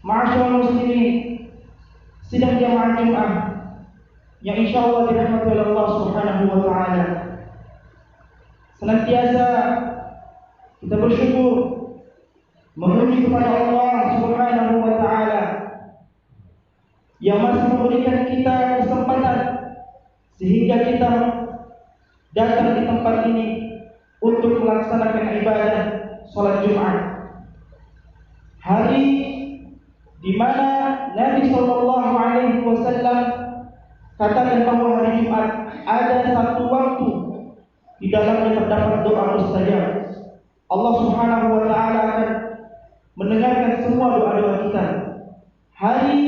Ma'asyiral muslimin, sidang jamaah Jumat yang insyaallah dirahmati oleh Allah Subhanahu wa taala. Senantiasa kita bersyukur memuji kepada Allah Subhanahu wa taala yang masih memberikan kita kesempatan sehingga kita datang di tempat ini untuk melaksanakan ibadah salat Jumat. Hari di mana Nabi sallallahu alaihi wasallam katakan bahwa hari Jumat ada satu waktu di dalamnya terdapat doa mustajab. Allah Subhanahu wa taala akan mendengarkan semua doa-doa kita. Hari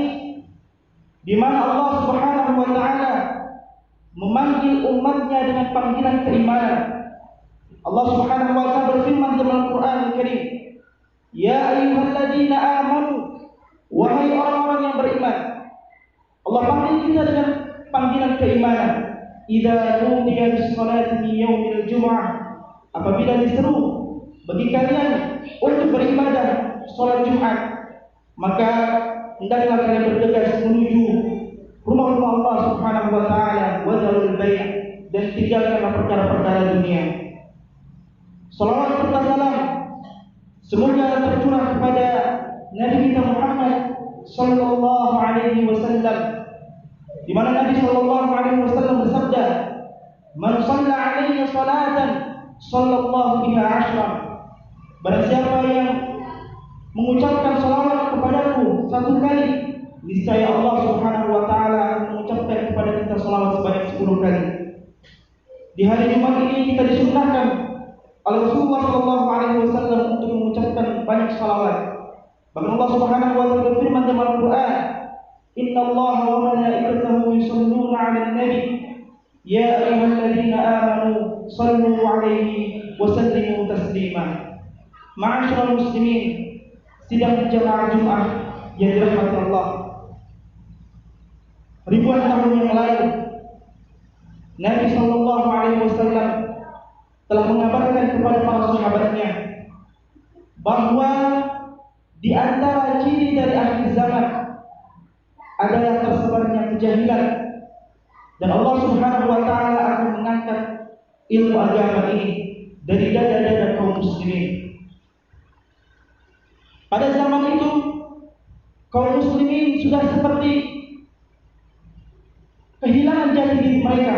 di mana Allah Subhanahu wa taala memanggil umatnya dengan panggilan keimanan. Allah Subhanahu wa taala berfirman dalam Al-Qur'an Al-Karim, "Ya ayyuhalladzina amanu", wahai orang-orang yang beriman. Allah panggil kita dengan panggilan keimanan. "Idza nudiya lis-salati min yaumil jum'ah", apabila diseru bagi kalian untuk beribadah salat Jumat, maka hendaklah kalian bergegas menuju rumah-rumah Allah Subhanahu wa taala, wa dzarul bai', dan tinggalkanlah perkara-perkara dunia. Salawat serta salam semoga tercurah kepada Nabi kita Muhammad sallallahu alaihi wasallam, di mana Nabi sallallahu alaihi wasallam bersabda, "Man shalla 'alaihi salatan sallallahu biha 'ashran." Barang siapa yang mengucapkan salawat kepadaku satu kali, niscaya Allah Subhanahu wa taala akan mengucapkan kepada kita salawat sebanyak 10 kali. Di hari Jumat ini kita disunnahkan oleh Rasulullah sallallahu alaihi wasallam untuk mengucapkan banyak salawat. Bahkan Allah Subhanahu wa taala berfirman dalam Al-Qur'an, "Innallaha wa malaikatahu yusholluna 'alan nabi, ya ayyuhalladzina amanu shallu 'alaihi wa sallimu taslima." Ma'asyiral muslimin, sidang jamaah Jumat yang dirahmati Allah. Ribuan tahun yang lalu Nabi sallallahu alaihi wasallam telah mengabarkan kepada para sahabatnya bahwa di antara ciri dari akhir zaman adalah tersebarnya kejahilan, dan Allah Subhanahu wa taala akan mengangkat ilmu agama ini dari dada-dada kaum muslimin. Pada zaman itu kaum muslimin sudah seperti kehilangan jati diri mereka.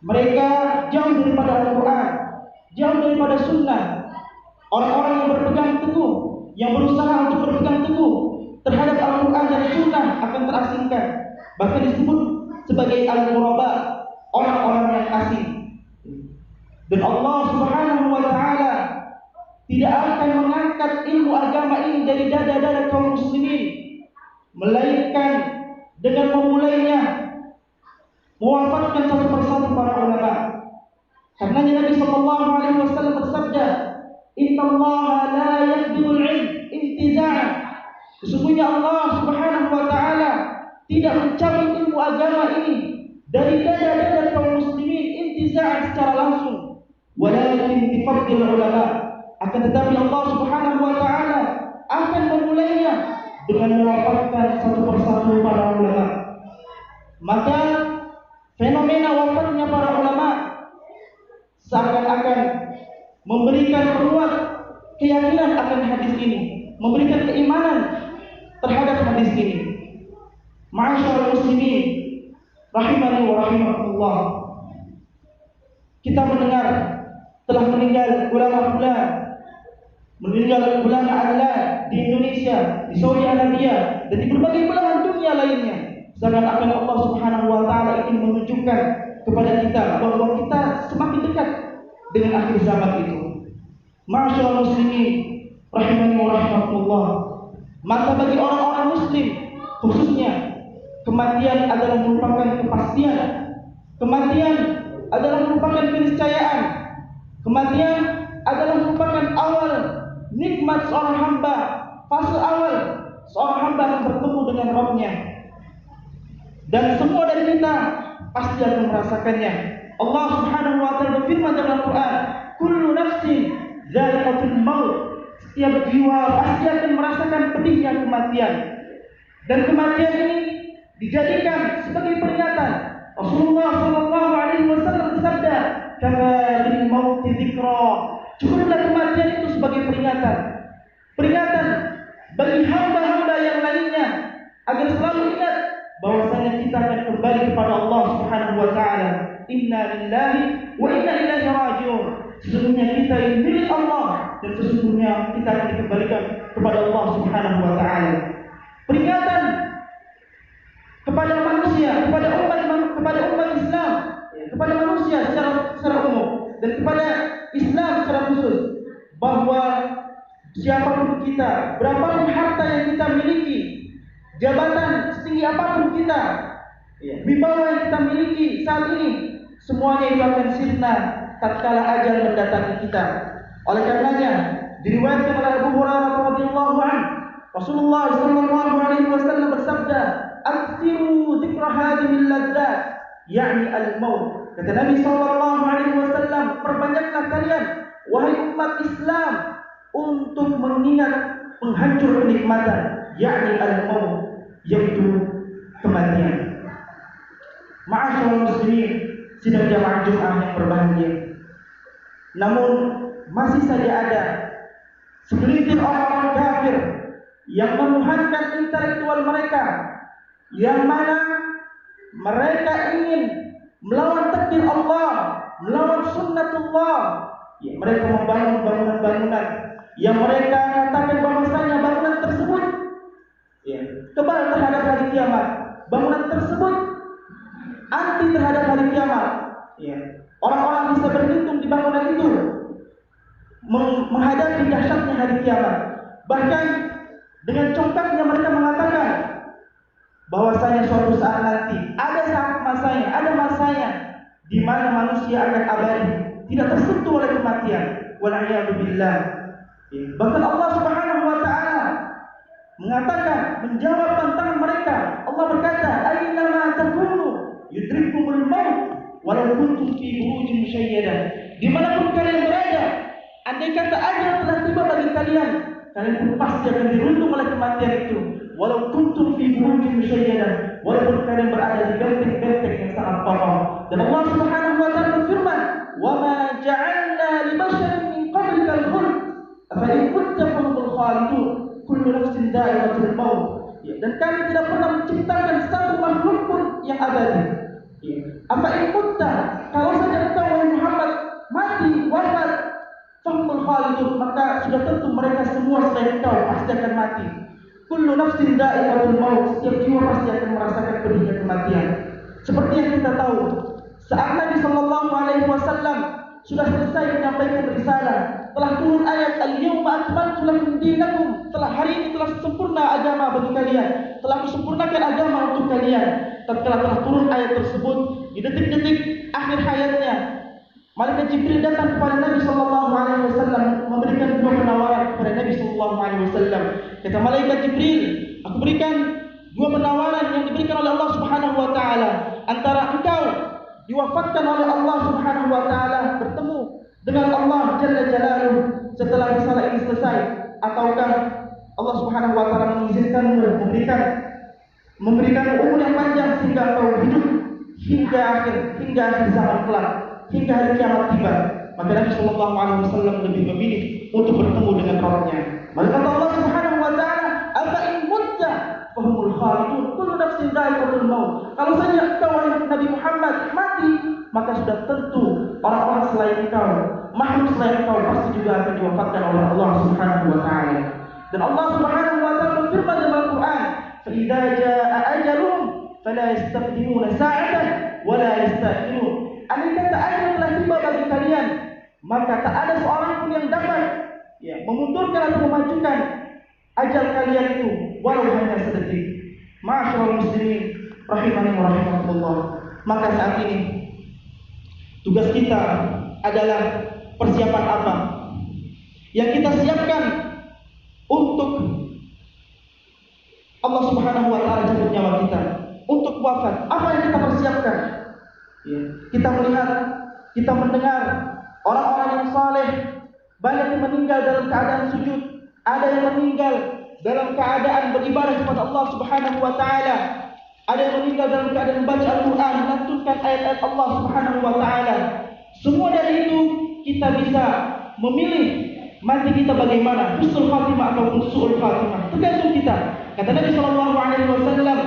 Mereka jauh daripada Al-Quran, jauh daripada Sunnah. Orang-orang yang berpegang teguh, yang berusaha untuk berpegang teguh terhadap Al-Quran dan Sunnah akan terasingkan. Bahkan disebut sebagai al-ghuraba, orang-orang yang asing. Dan Allah Subhanahu wa taala tidak akan mengangkat ilmu agama ini dari dada-dada kaum muslimin, melainkan dengan memulainya, mewafatkan satu persatu para ulama. Karena Nabi sallallahu alaihi wasallam bersabda, "Innallaha la yaqbidul 'ilm intiza'an." Sesungguhnya Allah Subhanahu wa taala tidak mencabut ilmu agama ini dari dada-dada kaum muslimin intiza'an secara langsung, walakin bi fadlil ulama. Akan tetapi Allah Subhanahu wa taala akan memulainya dengan mewafatkan satu persatu para ulama. Maka fenomena wafatnya para ulama seakan-akan memberikan penguat keyakinan akan hadis ini, memberikan keimanan terhadap hadis ini. Ma'asyiral muslimin rahimani wa rahimakumullah, kita mendengar telah meninggal ulama Allah di Indonesia, di Saudi Arabia, dan di berbagai belahan dunia lainnya. Seakan-akan Allah Subhanahu wa taala ingin menunjukkan kepada kita bahwa kita semakin dekat dengan akhir zaman itu. Ma'asyiral muslimin rahimani wa rahimakumullah, maka bagi orang-orang muslim khususnya, kematian adalah merupakan kepastian. Kematian adalah merupakan keniscayaan. Kematian adalah merupakan awal nikmat seorang hamba, fase awal seorang hamba akan bertemu dengan Rabb-Nya. Dan semua dari kita pasti akan merasakannya. Allah Subhanahu wa taala berfirman dalam Al-Qur'an, "Kullu nafsin dha'iqatul maut." Setiap jiwa pasti akan merasakan pedih pedihnya kematian. Dan kematian ini dijadikan sebagai peringatan. Rasulullah sallallahu alaihi wasallam bersabda, "Kama bil mauti dzikra." Cukuplah kematian itu sebagai peringatan. Peringatan bagi hamba-hamba yang lainnya agar selalu ingat bahwasanya kita akan kembali kepada Allah Subhanahu wa taala. Inna lillahi wa inna ilaihi raji'un. Sesungguhnya kita ini milik Allah dan sesungguhnya kita akan dikembalikan kepada Allah Subhanahu wa taala. Peringatan kepada manusia, kepada umat Islam, kepada manusia secara umum dan kepada Islam secara khusus, bahwa siapapun kita, berapapun harta yang kita miliki, jabatan setinggi apapun kita, wibawa yang kita miliki saat ini, semuanya itu akan sirna tatkala ajal mendatangi kita. Oleh karenanya diriwayatkan oleh Abu Hurairah radhiyallahu anhu, Rasulullah sallallahu alaihi wasallam bersabda, "Aktsiru dzikra hadhil ladzat," yakni al-maut. Kata Nabi sallallahu alaihi wasallam, perbanyaklah kalian wahai umat Islam untuk mengingat penghancur kenikmatan, yakni al-maut, yaitu kematian. Ma'asyiral muslimin, sidang jamaah Jumat yang berbahagia. Namun masih saja ada segelintir orang-orang kafir yang menuhankan intelektual mereka, yang mana mereka ingin melawan takdir Allah, melawan sunnatullah. Mereka membangun bangunan-bangunan yang mereka katakan bahwasanya bangunan tersebut kebal terhadap hari kiamat. Bangunan tersebut anti terhadap hari kiamat. Orang-orang bisa berlindung di bangunan itu menghadapi dahsyatnya hari kiamat. Bahkan dengan congkaknya mereka mengatakan bahwasanya suatu saat nanti ada masanya di mana manusia akan abadi, tidak tersentuh oleh kematian. Wal'iyadzubillah. Bahkan Allah Subhanahu wa taala mengatakan, menjawab tantangan mereka. Allah berkata, "Aina takunu yudrikumul maut walau kuntum fi burujin musyayyadah." Dimanapun kalian berada, andai kata ajal telah tiba bagi kalian pun pasti akan dirundung oleh kematian itu. Walau kuntum fi burujin musyayyadah, walaupun kalian berada di benteng-benteng yang sangat kokoh. Dan Allah Subhanahu wa taala berfirman, "Wa ma ja'alna li basharin min qablikal khuld, afa in kunta fahumul khalidun, kullu nafsin dha'iqatul maut." Dan kami tidak pernah menciptakan satu makhluk pun yang abadi. Afa in kunta, kalau saja engkau wahai Muhammad mati, wafat, fahumul khalidun, maka sudah tentu mereka semua selain engkau pasti akan mati. Kullu nafsin dha'iqatul maut, setiap jiwa pasti akan merasakan pedihnya kematian. Seperti yang kita tahu, saat Nabi sallallahu alaihi wasallam sudah selesai menyampaikan risalah, telah turun ayat al-yawma akmaltu lakum dinakum, hari ini telah sempurna agama bagi kalian, telah kusempurnakan agama untuk kalian. Tatkala telah turun ayat tersebut, di detik-detik akhir hayatnya, malaikat Jibril datang kepada Nabi sallallahu alaihi wasallam memberikan dua penawaran kepada Nabi sallallahu alaihi wasallam. Kata malaikat Jibril, "Aku berikan dua penawaran yang diberikan oleh Allah Subhanahu wa taala. Antara engkau diwafatkan oleh Allah Subhanahu wa taala, bertemu dengan Allah Jalla Jalaluhu setelah risalah ini selesai, ataukah Allah Subhanahu wa taala mengizinkanmu memberikan umur yang panjang sehingga engkau hidup hingga akhir zaman kelak, hingga hari kiamat tiba." Maka Nabi sallallahu alaihi wasallam lebih memilih untuk bertemu dengan Rabbnya. Maka kata Allah Subhanahu wa taala, "Afa in mutta fahumul khalidun, kullu nafsin dha'iqatul maut." Kalau saja engkau wahai Nabi Muhammad mati, maka sudah tentu orang-orang selain engkau, makhluk selain engkau pasti juga akan diwafatkan oleh Allah Subhanahu wa taala. Dan Allah Subhanahu wa taala berfirman dalam Al-Qur'an, "Fa idza jaa ajaluhum fala yastaqdimuna sa'atan wa la yasta'khirun." Andai kata ajal telah tiba bagi kalian, maka tak ada seorang pun yang dapat memundurkan atau memajukan ajal kalian itu walau hanya sedetik. Ma'asyiral muslimin rahimani wa rahimakumullah. Maka saat ini tugas kita adalah persiapan apa yang kita siapkan untuk Allah Subhanahu wa taala jemput nyawa kita, untuk wafat. Apa yang kita persiapkan? Kita melihat, kita mendengar orang-orang yang saleh banyak yang meninggal dalam keadaan sujud, ada yang meninggal dalam keadaan beribadah kepada Allah Subhanahu wa taala. Ada yang meninggal dalam keadaan membaca Al-Qur'an, melantunkan ayat-ayat Allah Subhanahu wa taala. Semua dari itu kita bisa memilih mati kita bagaimana, husnul khatimah ataupun su'ul khatimah. Tergantung kita. Kata Nabi sallallahu alaihi wasallam,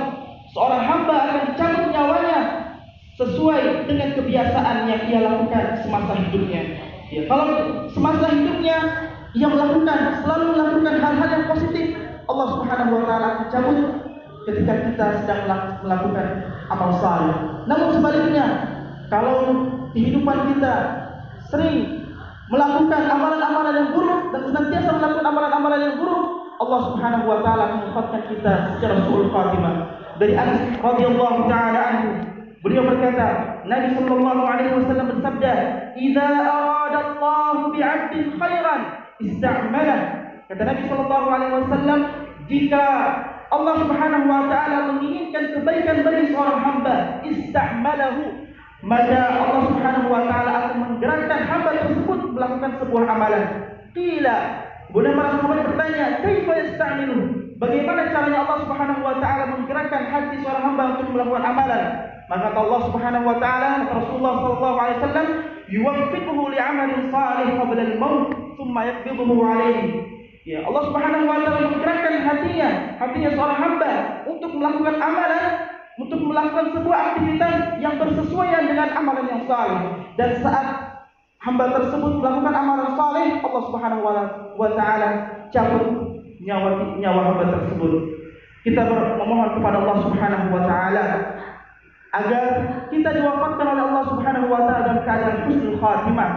seorang hamba akan dicabut nyawanya sesuai dengan kebiasaan yang ia lakukan semasa hidupnya. Ya, kalau semasa hidupnya ia selalu melakukan hal-hal yang positif, Allah Subhanahu wa taala akan cabut ketika kita sedang melakukan amal saleh. Namun sebaliknya, kalau kehidupan kita sering melakukan amalan-amalan yang buruk dan senantiasa melakukan amalan-amalan yang buruk, Allah Subhanahu wa taala menempatkan kita secara su'ul khatimah. Dari Anas radhiyallahu taala anhu, beliau berkata, Nabi sallallahu alaihi wasallam bersabda, "Idza arada Allah bi'abdin khairan ista'malah." Kata Nabi sallallahu alaihi wasallam, jika Allah Subhanahu wa taala menginginkan kebaikan bagi seorang hamba, ista'malahu, maka Allah Subhanahu wa taala akan menggerakkan hamba tersebut melakukan sebuah amalan. Qila, kemudian para sahabat bertanya, "Kaifa yasta'milu?" Bagaimana caranya Allah Subhanahu wa taala menggerakkan hati seorang hamba untuk melakukan amalan? Maka Allah Subhanahu wa taala, Rasulullah sallallahu alaihi wasallam, "Yuwaffiquhu li'amalin salih qabla al-maut, thumma yaqbiduhu 'alaihi." Ya, Allah Subhanahu wa taala menggerakkan hatinya seorang hamba untuk melakukan amalan, untuk melakukan sebuah aktivitas yang bersesuaian dengan amalan yang saleh. Dan saat hamba tersebut melakukan amalan saleh, Allah Subhanahu wa taala cabut nyawa hamba tersebut. Kita memohon kepada Allah Subhanahu wa taala agar kita diwafatkan oleh Allah Subhanahu wa taala dalam keadaan husnul khatimah.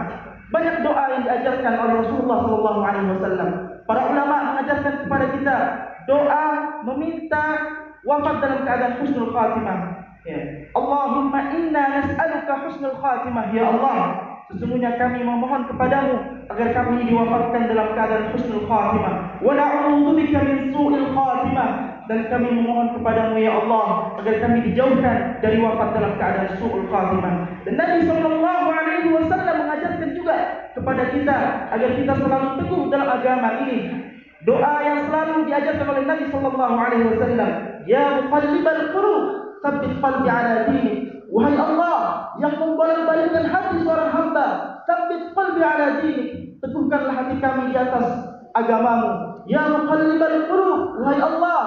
Banyak doa yang diajarkan oleh Rasulullah sallallahu alaihi wasallam. Para ulama mengajarkan kepada kita doa meminta wafat dalam keadaan husnul khatimah. Ya. Allahumma inna nas'aluka husnul khatimah, ya Allah, sesungguhnya kami memohon kepadamu agar kami diwafatkan dalam keadaan husnul khatimah. Wa na'udzubika min su'il khatimah, dan kami memohon kepadamu ya Allah agar kami dijauhkan dari wafat dalam keadaan su'ul khatimah. Dan Nabi sallallahu alaihi wasallam mengajarkan juga kepada kita agar kita selalu teguh dalam agama ini. Doa yang selalu diajarkan oleh Nabi sallallahu alaihi wasallam, ya muqallibal qulub, tsabbit qalbi ala dinik. Wahai Allah yang membolak-balikkan hati seorang hamba, tsabbit qalbi ala dinik, teguhkanlah hati kami di atas agamamu. Ya muqallibal qulub, wahai Allah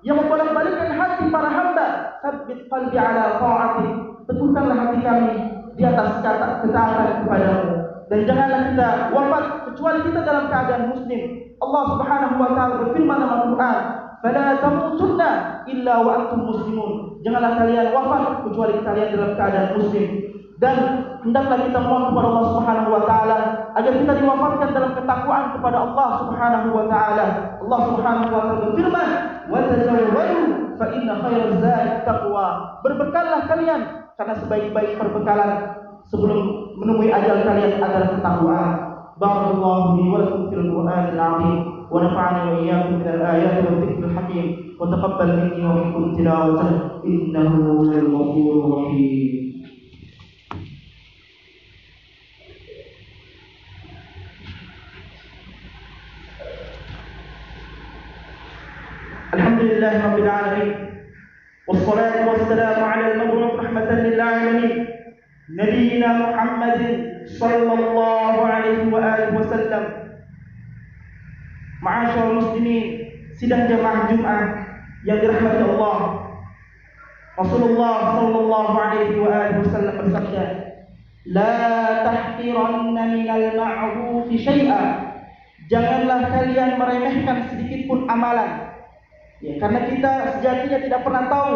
yang membolak-balikkan hati para hamba, tsabbit qalbi ala ta'atik, teguhkanlah hati kami di atas ketaatan kepadamu. Dan janganlah kita wafat kecuali kita dalam keadaan muslim. Allah Subhanahu wa taala berfirman dalam Al-Qur'an, "Fala tamutunna illa wa antum muslimun." Janganlah kalian wafat kecuali kalian dalam keadaan muslim. Dan hendaklah kita mohon kepada Allah Subhanahu wa taala agar kita diwafatkan dalam ketakwaan kepada Allah Subhanahu wa taala. Allah Subhanahu wa taala berfirman, "Wa tazawwadu fa inna khairaz zadi taqwa." Berbekallah kalian karena sebaik-baik perbekalan sebelum menemui ajal kalian adalah ketakwaan. Barakallahu li wa lakum fil Qur'anil 'azim wa nafa'ani wa iyyakum bil ayati wa dhikril hakim wa taqabbal minni wa minkum tilawatan innahu huwal ghafurur rahim. Alhamdulillah rabbil alamin wassalatu wassalamu ala al-mab'uth rahmatan lil alamin Nabiyyina Muhammadin sallallahu alaihi wa alihi wasallam. Ma'asyiral muslimin, sidang jamaah Jumat yang dirahmati Allah, Rasulullah sallallahu alaihi wa alihi wasallam bersabda, "La tahqiranna minal ma'ruf syai'a." Janganlah kalian meremehkan sedikit pun amalan. Ya, karena kita sejatinya tidak pernah tahu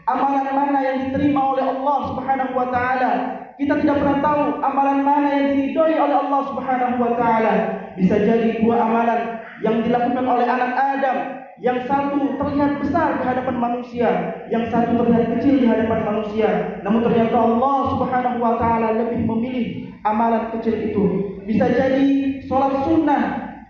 amalan mana yang diterima oleh Allah Subhanahu wa taala. Kita tidak pernah tahu amalan mana yang diridhoi oleh Allah Subhanahu wa taala. Bisa jadi dua amalan yang dilakukan oleh anak Adam, yang satu terlihat besar di hadapan manusia, yang satu terlihat kecil di hadapan manusia. Namun ternyata Allah Subhanahu wa taala lebih memilih amalan kecil itu. Bisa jadi salat sunnah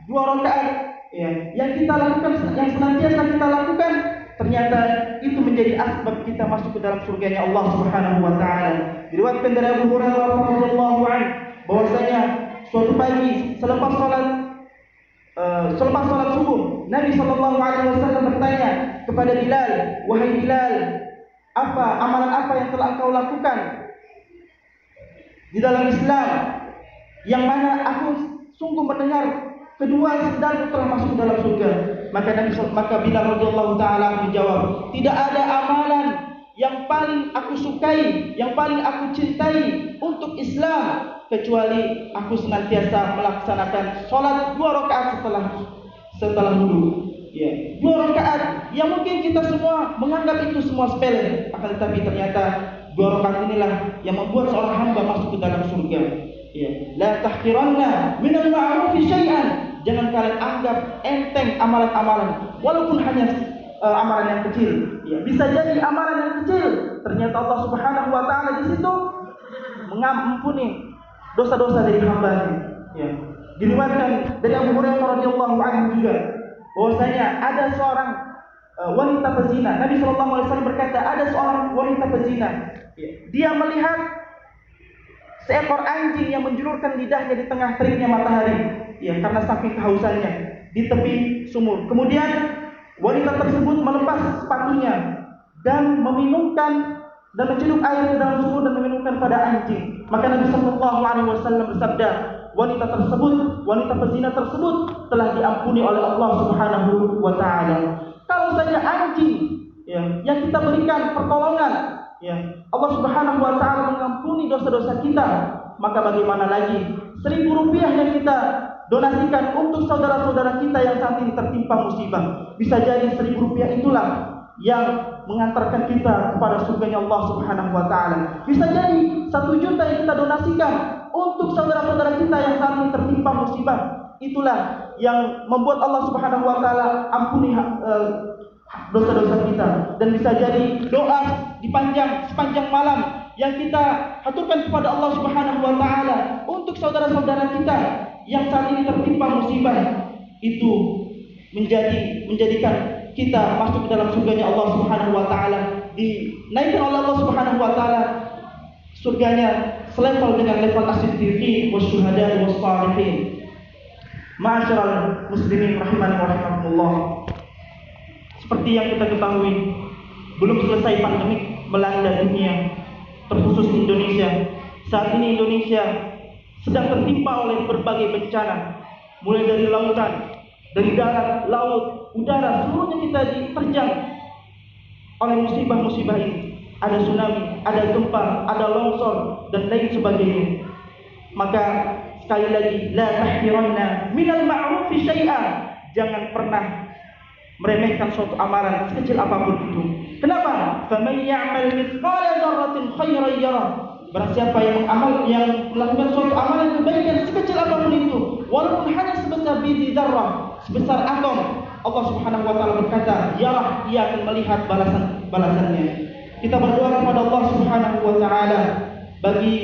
2 rakaat, ya, yang kita lakukan, yang senantiasa kita lakukan, ternyata itu menjadi asbab kita masuk ke dalam surganya Allah Subhanahu wa taala. Diriwayatkan dari Abu Hurairah radhiyallahu anhu bahwasanya suatu pagi selepas salat selepas salat subuh, Nabi sallallahu alaihi wasallam bertanya kepada Bilal, "Wahai Bilal, amalan apa yang telah engkau lakukan di dalam Islam, yang mana aku sungguh mendengar kedua sendalku telah masuk ke dalam surga?" Maka Bilal radhiyallahu taala menjawab, "Tidak ada amalan yang paling aku sukai, yang paling aku cintai untuk Islam kecuali aku senantiasa melaksanakan sholat 2 rakaat setelah wudu." Ya, 2 rakaat yang mungkin kita semua menganggap itu semua sepele, akan tetapi ternyata 2 rakaat inilah yang membuat seorang hamba masuk ke dalam surga. Ya, la tahqiranna minal ma'rufi syai'an. Jangan kalian anggap enteng amalan-amalan, walaupun hanya amalan yang kecil. Ya, bisa jadi amalan yang kecil, ternyata Allah Subhanahu wa taala di situ mengampuni dosa-dosa dari hamba-Nya. Ya. Diriwayatkan dari Abu Hurairah radhiyallahu anhu juga bahwasanya ada seorang wanita pezina. Nabi sallallahu alaihi wasallam berkata, ada seorang wanita pezina. Ya. Dia melihat seekor anjing yang menjulurkan lidahnya di tengah teriknya matahari, ya, karena saking kehausannya, di tepi sumur. Kemudian wanita tersebut melepas sepatunya dan meminumkan dan mencelup air ke dalam sumur dan meminumkan pada anjing. Maka Nabi sallallahu alaihi wasallam bersabda, wanita pezina tersebut telah diampuni oleh Allah Subhanahu wa taala. Kalau saja anjing, ya, yang kita berikan pertolongan, ya, Allah Subhanahu wa taala mengampuni dosa-dosa kita, maka bagaimana lagi 1.000 rupiah yang kita donasikan untuk saudara-saudara kita yang saat ini tertimpa musibah. Bisa jadi 1.000 rupiah itulah yang mengantarkan kita kepada surganya Allah Subhanahu wa taala. Bisa jadi 1 juta yang kita donasikan untuk saudara-saudara kita yang saat ini tertimpa musibah, itulah yang membuat Allah Subhanahu wa taala ampuni dosa-dosa kita. Dan bisa jadi doa sepanjang malam yang kita haturkan kepada Allah Subhanahu wa taala untuk saudara-saudara kita yang saat ini tertimpa musibah, itu menjadikan kita masuk ke dalam surganya Allah Subhanahu wa taala, dinaikkan oleh Allah Subhanahu wa taala surganya selevel dengan level as-siddiqin wasyuhada wassalihin. Ma'asyiral muslimin rahimani wa rahimakumullah. Seperti yang kita ketahui, belum selesai pandemi melanda dunia, terkhusus Indonesia. Saat ini Indonesia sedang tertimpa oleh berbagai bencana, mulai dari lautan, dari darat, laut, udara, seluruhnya kita diterjang oleh musibah-musibah ini. Ada tsunami, ada gempa, ada longsor, dan lain sebagainya. Maka sekali lagi, la tahqiranna minal ma'rufi syai'an. Jangan pernah meremehkan suatu amalan sekecil apapun itu. Kenapa? Faman ya'mal mithqala dzarratin khairan yarah. Barang siapa yang melakukan suatu amalan kebaikan sekecil apapun itu, walaupun hanya sebesar biji dzarrah, sebesar atom, Allah Subhanahu wa taala berkata, yarah, ia akan melihat balasannya. Kita berdoa kepada Allah Subhanahu wa taala bagi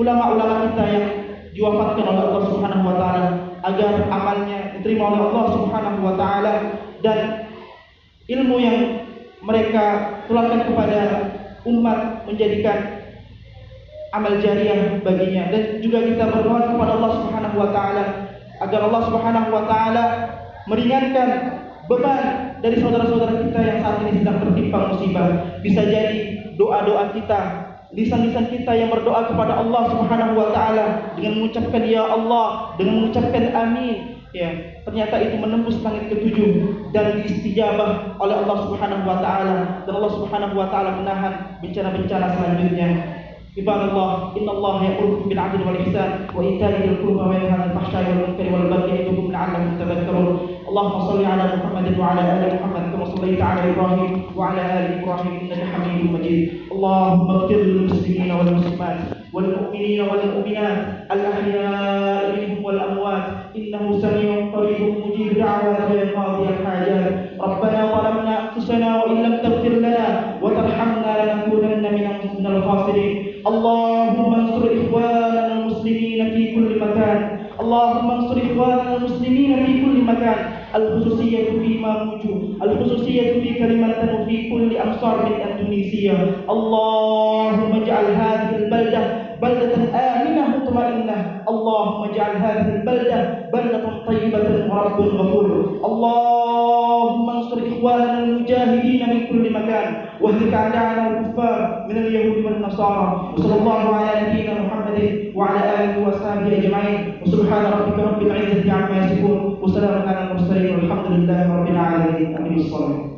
ulama-ulama kita yang diwafatkan oleh Allah Subhanahu wa taala, agar amalnya diterima oleh Allah Subhanahu wa taala dan ilmu yang mereka tularkan kepada umat menjadikan amal jariah baginya. Dan juga kita berdoa kepada Allah Subhanahu wa taala agar Allah Subhanahu wa taala meringankan beban dari saudara-saudara kita yang saat ini sedang tertimpa musibah. Bisa jadi doa-doa kita, lisan-lisan kita yang berdoa kepada Allah Subhanahu wa taala dengan mengucapkan ya Allah, dengan mengucapkan amin, ya, ternyata itu menembus langit ketujuh dan diistijabah oleh Allah Subhanahu wa taala, dan Allah Subhanahu wa taala menahan bencana-bencana selanjutnya. Ibadallah, innallaha ya'murukum bil 'adli wal ihsan wa ita'i dzil qurba wa yanha 'anil fahsya'i wal munkari wal baghi ya'idukum la'allakum tadhakkarun. Allahumma shalli 'ala Muhammadin wa 'ala ali Muhammad kama shallaita 'ala Ibrahim wa 'ala ali Ibrahim innaka Hamidum Majid. Allahumma ighfir lil muslimina wal muslimat wal mu'minina wal mu'minat al ahya'i minhum wal amwat innahu samii'un qaribun mujib da'wat wa qadi al hajat. Rabbana zalamna anfusana wa in lam taghfir lana wa tarhamna lanakunanna minal khasirin. اللهم انصر إخواننا المسلمين في كل مكان. اللهم انصر إخواننا المسلمين في كل مكان. الخصوصية في ماموجو، الخصوصية في كلمة وفي كل أمصار من إندونيسيا. اللهم اجعل هذه البلدة بلدة آمنة مطمئنة. اللهم اجعل هذه البلدة بلدة طيبة ورب غفور. اللهم انصر إخواننا المجاهدين من كل مكان، واهلك أعداءنا الكفار من اليهود والنصارى. وصلى الله على نبينا محمد وعلى آله وصحبه أجمعين، وسبحان ربك رب العزة عما يصفون، وسلام على المرسلين، والحمد لله رب العالمين. أمين الصلاة.